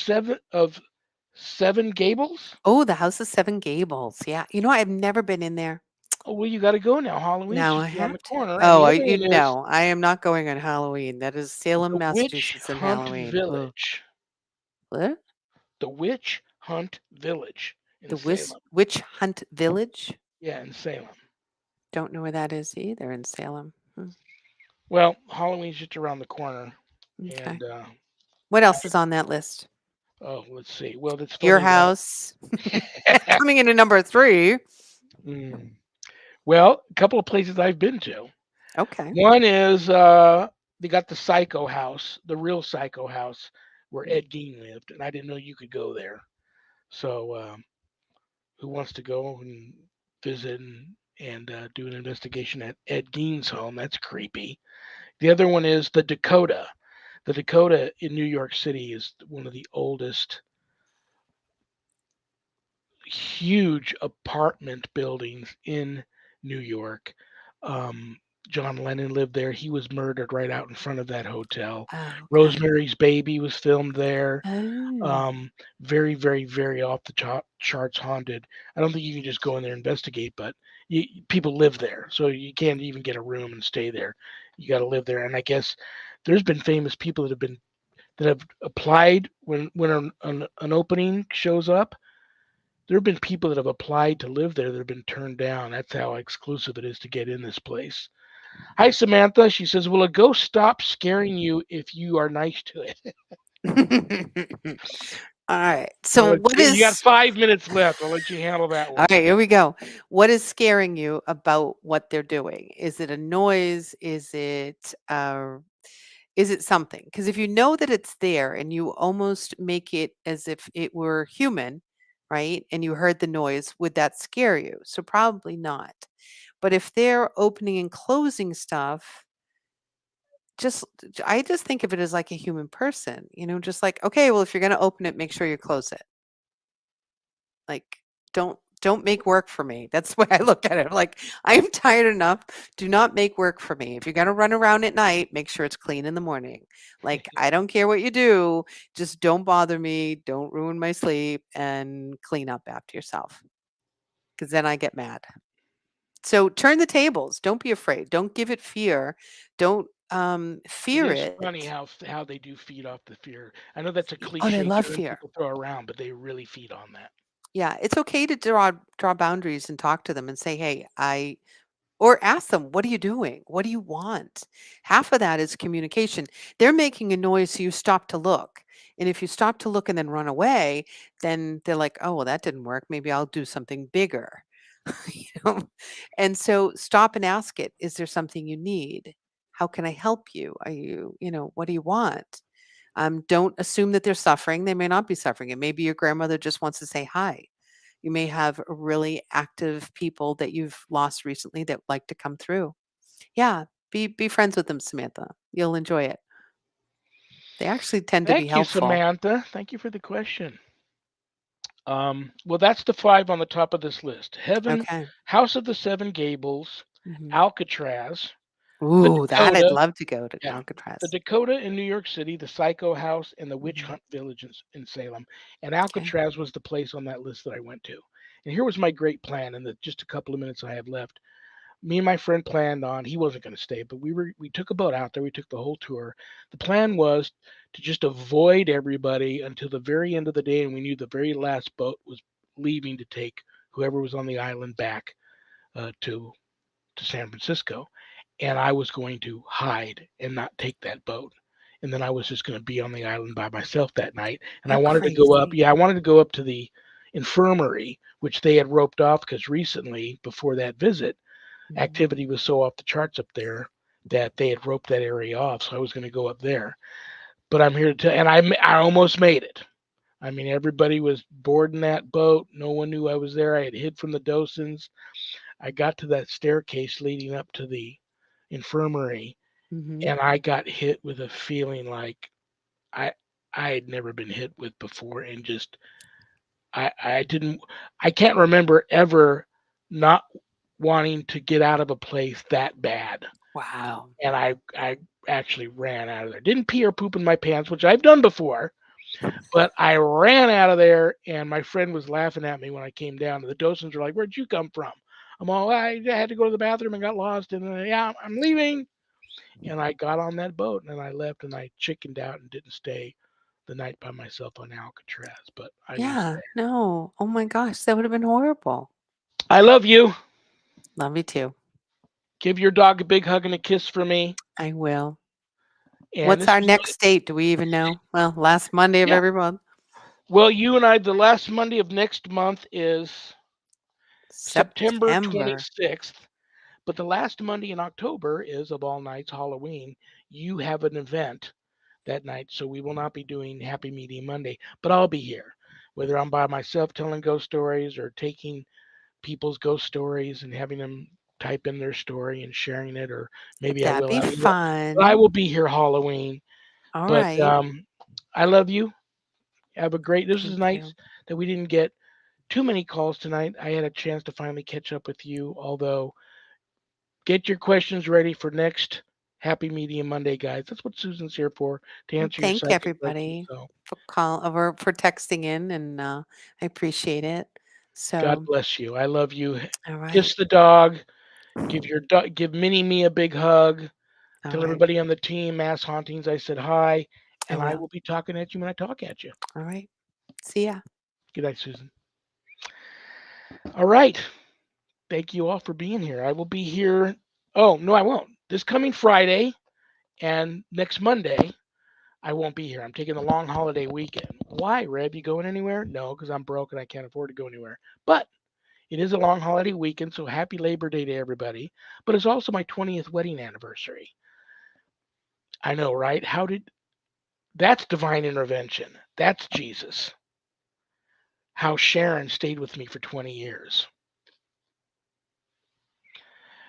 Seven Gables. Oh, the House of Seven Gables. Yeah. I've never been in there. Oh, well, you got to go now. Halloween's Now I just around the have to. corner. And Oh, the I other you one is know, I am not going on Halloween. That is Salem, the Witch Massachusetts, and Hunt Halloween. Oh, Village. what? The Witch Hunt Village in The Salem. Witch Hunt Village? Yeah, in Salem. Don't know where that is either in Salem. Well, Halloween's just around the corner. Okay. And, What else is on that list? oh, let's see. Well, it's Your funny that. house. That's coming into number 3. Mm. Well, a couple of places I've been to. Okay. One is they got the Psycho House, the real Psycho House where Mm. Ed Gein lived, and I didn't know you could go there. So, who wants to go and visit and do an investigation at Ed Gein's home? That's creepy. The other one is the Dakota. The Dakota in New York City is one of the oldest huge apartment buildings in New York. John Lennon lived there. He was murdered right out in front of that hotel. Oh, okay. Rosemary's Baby was filmed there. Oh. Um, Very, very, very off the charts haunted. I don't think you can just go in there and investigate, but people live there, so you can't even get a room and stay there. You got to live there, and I guess there's been famous people that have applied when an opening shows up. There have been people that have applied to live there that have been turned down. That's how exclusive it is to get in this place. Hi, Samantha. She says, "Will a ghost stop scaring you if you are nice to it?" Alright. So what You got is 5 minutes left. I'll let you handle that one. alright, here we go. What is scaring you about what they're doing? Is it a noise? Is it something? Because if you know that it's there and you almost make it as if it were human, right? And you heard the noise, would that scare you? So probably not. But if they're opening and closing stuff, just I just think of it as like a human person, just like, okay, well, if you're gonna open it, make sure you close it. Like, don't make work for me. That's the way I look at it. Like, I am tired enough. Do not make work for me. If you're gonna run around at night, make sure it's clean in the morning. Like, I don't care what you do, just don't bother me, don't ruin my sleep, and clean up after yourself. Because then I get mad. So turn the tables. Don't be afraid. Don't give it fear. Don't It fear is it. funny how they do feed off the fear. I know that's a Oh, they cliche love term fear. people throw around, but they really feed on that. Yeah, it's okay to draw boundaries and talk to them and say, "Hey, I," or ask them, "What are you doing? What do you want?" Half of that is communication. They're making a noise, so you stop to look. And if you stop to look and then run away, then they're like, "Oh, well, that didn't work. Maybe I'll do something bigger." you know? And so stop and ask it, "Is there something you need? How can I help you? What do you want?" Don't assume that they're suffering. They may not be suffering. It may be your grandmother just wants to say hi. You may have really active people that you've lost recently that like to come through. Yeah, be friends with them, Samantha. You'll enjoy it. They actually tend to be Thank you, helpful. Samantha. Thank you for the question. Well, that's the five on the top of this list: Heaven, Okay. House of the Seven Gables, Mhm. Alcatraz, the Ooh, that I'd Dakota, love to go to yeah, the Alcatraz. Dakota in New York City, the Psycho House, and the Witch Mhm. Hunt Village in Salem. And Okay. Alcatraz was the place on that list that I went to. And here was my great plan in the just a couple of minutes I have left. Me and my friend planned on, he wasn't going to stay, but we took a boat out there. We took the whole tour. The plan was to just avoid everybody until the very end of the day, and we knew the very last boat was leaving to take whoever was on the island back to San Francisco, and I was going to hide and not take that boat. And then I was just going to be on the island by myself that night. And I You're wanted to go up. crazy. Yeah, I wanted to go up to the infirmary, which they had roped off because recently, before that visit, Mhm. activity was so off the charts up there that they had roped that area off. So I was going to go up there. But I'm here to tell, and I almost made it. I mean, everybody was boarding that boat. No one knew I was there. I had hid from the docents. I got to that staircase leading up to the infirmary, Mhm. and I got hit with a feeling like I I had never been hit with before, and just I didn't I can't remember ever not wanting to get out of a place that bad, Wow. and I actually ran out of there. Didn't pee or poop in my pants, which I've done before, but I ran out of there, and my friend was laughing at me when I came down. The docents were like, "Where'd you come from?" I'm all, I had to go to the bathroom and got lost, and yeah, I'm leaving. And I got on that boat and I left, and I chickened out and didn't stay the night by myself on Alcatraz. But I was Yeah. No. Oh my gosh, that would have been horrible. there. I love you. Love you too. Give your dog a big hug and a kiss for me. I will. And What's this our was next date? Do we even know? Well, last Monday of yeah. every month. Well, you and I, the last Monday of next month is September September. 26th. But the last Monday in October is, of all nights, Halloween. You have an event that night, so we will not be doing Happy Meeting Monday, but I'll be here. Whether I'm by myself telling ghost stories or taking people's ghost stories and having them type in their story and sharing it, or maybe I That'd will. be I fun. will be here Halloween. All But right. I love you. Have a great. This is Thank nice you. that we didn't get too many calls tonight. I had a chance to finally catch up with you, although Get your questions ready for next Happy Medium Monday, guys. That's what Susan's here for, to And answer your thank psychic questions. everybody So for or for texting in, and I appreciate it. God So, bless you. I love you. all right, Kiss the dog. Give Mini Me a big hug. all Tell right, everybody on the team, Mass Hauntings, I said hi, I and I will. will be talking at you when I talk at you. All right, see ya. Good night, Susan. All right. Thank you all for being here. I will be here. Oh, no, I won't. This coming Friday and next Monday, I won't be here. I'm taking a long holiday weekend. Why, Reb? You going anywhere? No, because I'm broke and I can't afford to go anywhere. But it is a long holiday weekend, so happy Labor Day to everybody. But it's also my 20th wedding anniversary. I know, right? That's divine intervention? That's Jesus. How Sharon stayed with me for 20 years.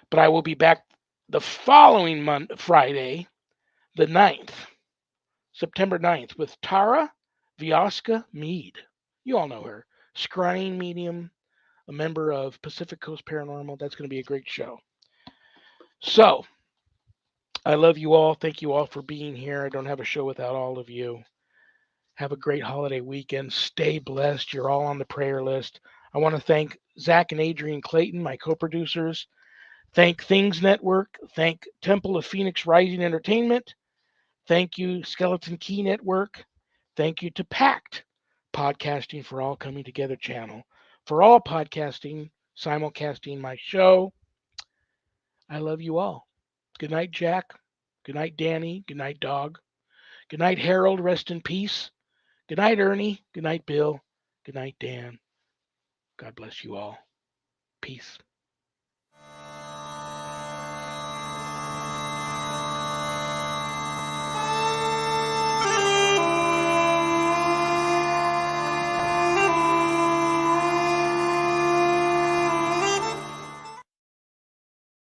But I will be back the following Friday, the 9th, September 9th, with Tara Vioska Mead. You all know her. Scrying medium, a member of Pacific Coast Paranormal. That's going to be a great show. So, I love you all. Thank you all for being here. I don't have a show without all of you. Have a great holiday weekend. Stay blessed. You're all on the prayer list. I want to thank Zach and Adrian Clayton, my co producers. Thank Things Network. Thank Temple of Phoenix Rising Entertainment. Thank you, Skeleton Key Network. Thank you to Pact, Podcasting for All Coming Together channel. For all podcasting, simulcasting my show. I love you all. Good night, Jack. Good night, Danny. Good night, Dog. Good night, Harold. Rest in peace. Good night, Ernie. Good night, Bill. Good night, Dan. God bless you all. Peace.